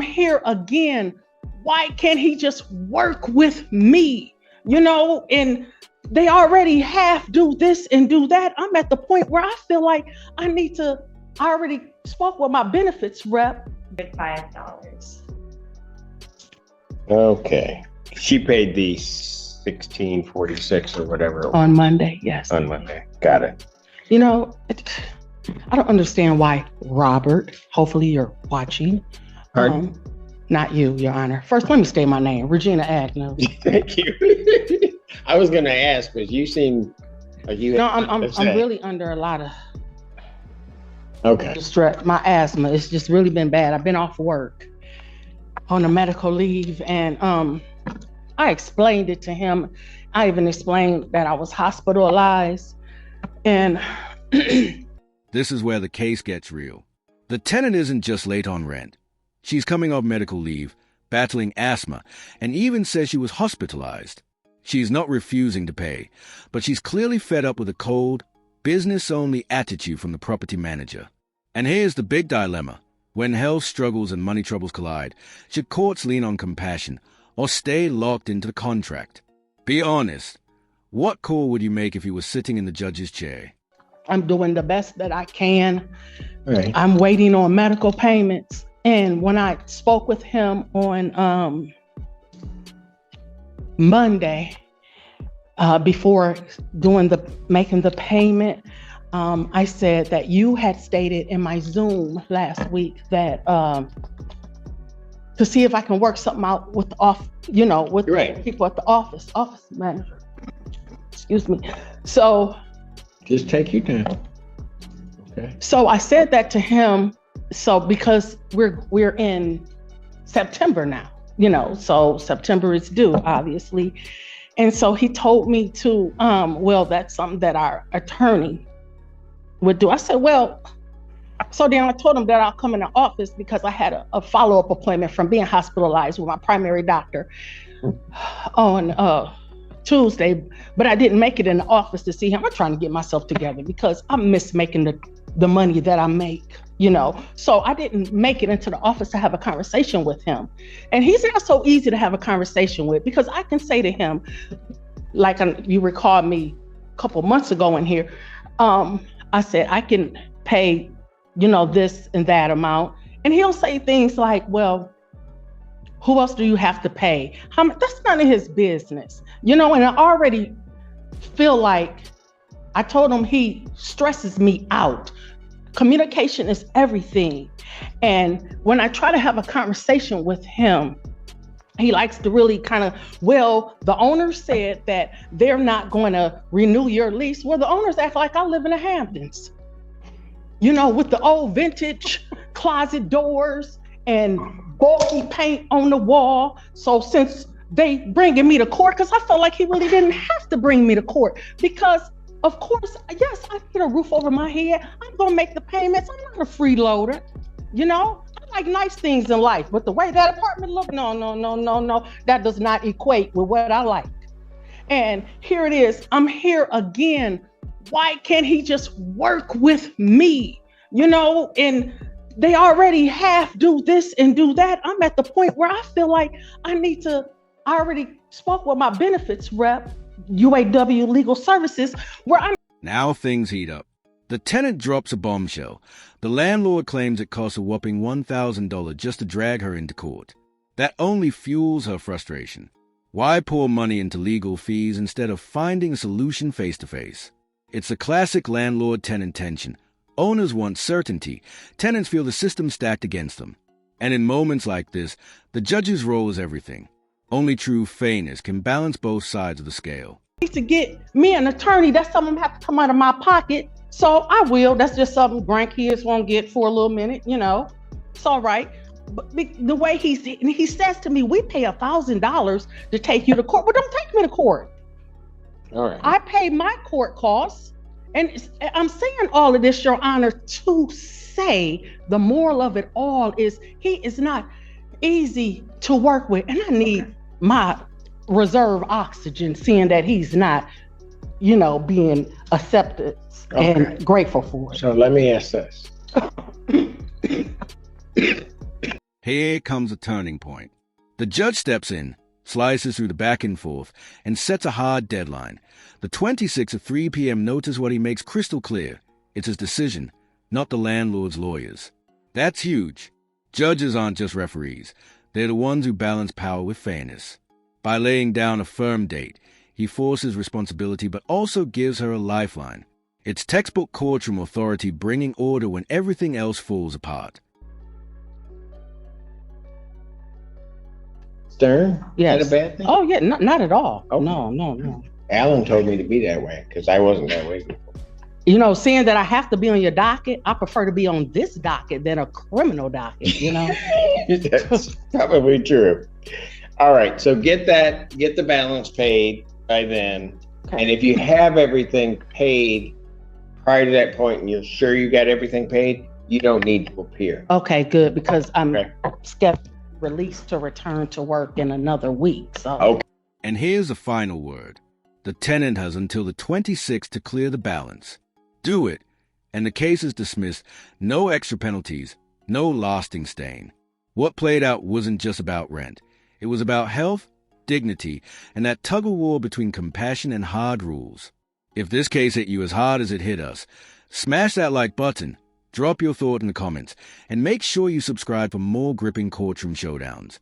here again. Why can't he just work with me? And they already half do this and do that. I'm at the point where I feel like I already spoke with my benefits rep. $5. Okay. She paid the $16.46 or whatever. On Monday, yes. On Monday. Got it. I don't understand why Robert, hopefully you're watching. Pardon? Not you, Your Honor. First, let me state my name, Regina Agnew. Thank you. I was going to ask, but you seem like you. No, I'm really under a lot of stress. My asthma, it's just really been bad. I've been off work on a medical leave, and I explained it to him. I even explained that I was hospitalized, and this is where the case gets real. The tenant isn't just late on rent. She's coming off medical leave, battling asthma, and even says she was hospitalized. She's not refusing to pay, but she's clearly fed up with a cold, business-only attitude from the property manager. And here's the big dilemma. When health struggles and money troubles collide, should courts lean on compassion or stay locked into the contract? Be honest. What call would you make if you were sitting in the judge's chair? I'm doing the best that I can. Right. I'm waiting on medical payments. And when I spoke with him on Monday, before making the payment, I said that you had stated in my Zoom last week that to see if I can work something out with the people at the office manager. Excuse me. So just take your time. Okay. So I said that to him. So because we're in September now, so September is due, obviously. And so he told me to, that's something that our attorney would do. I said, so then I told him that I'll come in the office because I had a follow-up appointment from being hospitalized with my primary doctor on Tuesday, but I didn't make it in the office to see him. I'm trying to get myself together because I miss making the money that I make. So I didn't make it into the office to have a conversation with him. And he's not so easy to have a conversation with because I can say to him, like you recall me a couple months ago in here, I said, I can pay, this and that amount. And he'll say things like, well, who else do you have to pay? That's none of his business, and I already feel like I told him he stresses me out. Communication is everything. And when I try to have a conversation with him, he likes to really the owner said that they're not going to renew your lease. Well, the owners act like I live in the Hamptons, with the old vintage closet doors and bulky paint on the wall. So since they bringing me to court, because I felt like he really didn't have to bring me to court because of course, yes, I need a roof over my head. I'm going to make the payments. I'm not a freeloader. I like nice things in life, but the way that apartment look, no. That does not equate with what I like. And here it is. I'm here again. Why can't he just work with me? And they already half do this and do that. I'm at the point where I feel like I already spoke with my benefits rep, UAW Legal Services, where I'm. Now things heat up. The tenant drops a bombshell. The landlord claims it costs a whopping $1,000 just to drag her into court. That only fuels her frustration. Why pour money into legal fees instead of finding a solution face-to-face? It's a classic landlord-tenant tension. Owners want certainty. Tenants feel the system stacked against them. And in moments like this, the judge's role is everything. Only true fairness can balance both sides of the scale. To get me an attorney, that's something that have to come out of my pocket. So I will. That's just something grandkids won't get for a little minute, It's all right. But the way he says to me, we pay $1,000 to take you to court. Well, don't take me to court. All right. I pay my court costs. And I'm saying all of this, Your Honor, to say the moral of it all is he is not easy to work with. And I need my reserve oxygen, seeing that he's not, being accepted and grateful for it. So let me ask this. Here comes a turning point. The judge steps in, slices through the back and forth, and sets a hard deadline. The 26th at 3 p.m. notice what he makes crystal clear. It's his decision, not the landlord's lawyers. That's huge. Judges aren't just referees. They're the ones who balance power with fairness. By laying down a firm date, he forces responsibility but also gives her a lifeline. It's textbook courtroom authority bringing order when everything else falls apart. Stern? Yes. Is that a bad thing? Oh yeah, not at all. Oh. No. Alan told me to be that way because I wasn't that way before. You know, seeing that I have to be on your docket, I prefer to be on this docket than a criminal docket, you know? That's probably true. All right, so get the balance paid by then. Okay. And if you have everything paid prior to that point and you're sure you got everything paid, you don't need to appear. Okay, good, because I'm Okay. released to return to work in another week. So Okay. And here's the final word. The tenant has until the 26th to clear the balance. Do it, and the case is dismissed. No extra penalties, no lasting stain. What played out wasn't just about rent. It was about health, dignity, and that tug-of-war between compassion and hard rules. If this case hit you as hard as it hit us, smash that like button, drop your thought in the comments, and make sure you subscribe for more gripping courtroom showdowns.